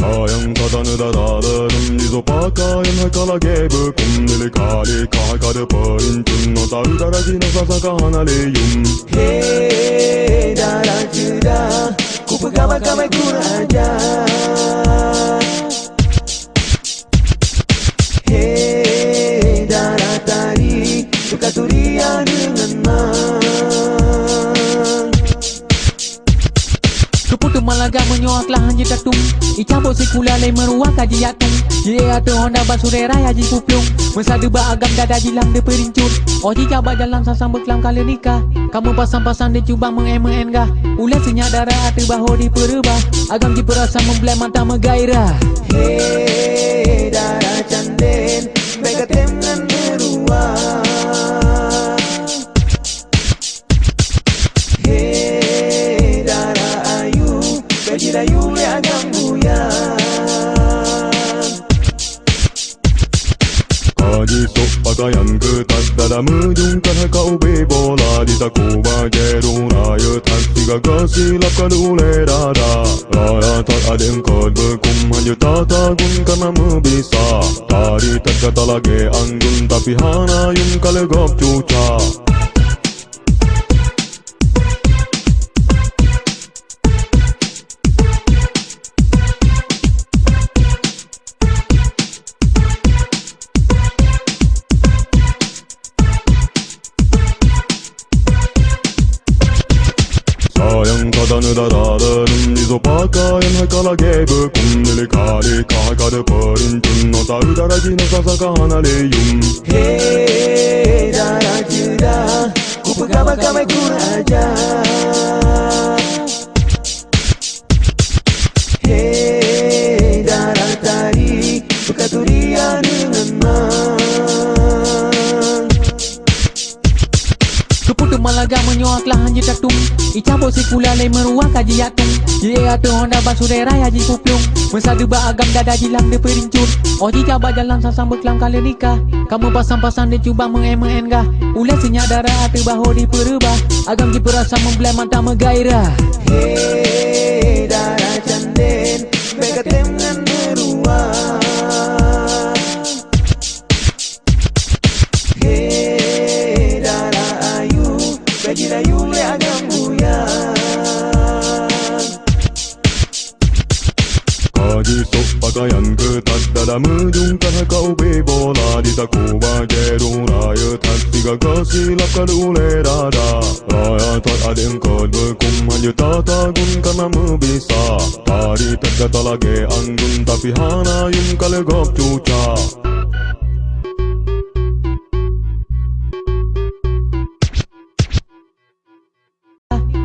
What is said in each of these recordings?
Sayang tadını da dağlarım Dizo pakayın hakalage bukum Delikali kahakade perinchun No taudaraji no sasaka hanaleyum. Hey darah ku pegang-pegang ku raja. Hey darah tari suka turia dengan mang. Keputu malaga menyoak lah hanya tatung Icabot sikula lay meruang kaji yatung Ye atau Honda basure raya ji puplung Mesadu ba agam dada jilang de perincur Oji jabat jalan sasang beklam kali nikah Kamu pasang-pasang dia cuba mengen-mengen gah Ulah senyak darah atau bahu di perubah Agam ji perasa membelai mata megairah. Hey darah canden Mega temnan meruang. Rayu agam buyang. Kaji sok pakaian ketat dalam mejungkan kau bebola di takuba jeru raya taksi gagah silapkan oleh dada. Raya tak ada yang kod bekum hanya tak tagun karena membisa. Tari tak kata lagi anggun tapi hana yung kalegop cuca. Sayang tadını da dağlarım Dizo pakayın hakalage bukum Delikali kahakade perinchun No taudaraji no sasaka hanaleyum. Hey darah cerah ku pegang-pegang ku raja. Hey darah tari suka turia dengan mang. Keputu malaga menyoak lah hanya tatung Icabot sikula lay meruang kaji yatung Ye atau Honda basure raya ji puplung Mesadu ba agam dada jilang de perincur Oji jabat jalan sasang beklam kali nikah Kamu pasang-pasang dia cuba mengen-mengen gah Ulah senyak darah atau bahu di perubah Agam ji perasa membelai mata megairah. Hey darah canden Mega temnan meruang. Hey darah ayu Bagi rayu agam buyang. Kaji sok pakaian ketat dalam mejungkan kau bebola di takuba jeru raya taksi gagah silapkan oleh dada. Raya tak ada yang kod bekum hanya tak tagun karena membisa. Tari tak kata lagi anggun tapi hana yung kalegop cuca.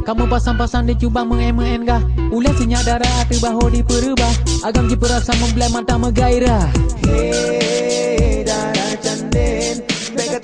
Kamu pasang-pasang dia cuba mengen-mengen gah Ulah senyak darah atau bahu di perubah Agam ji perasa membelai mata megairah. Hey darah canden Mega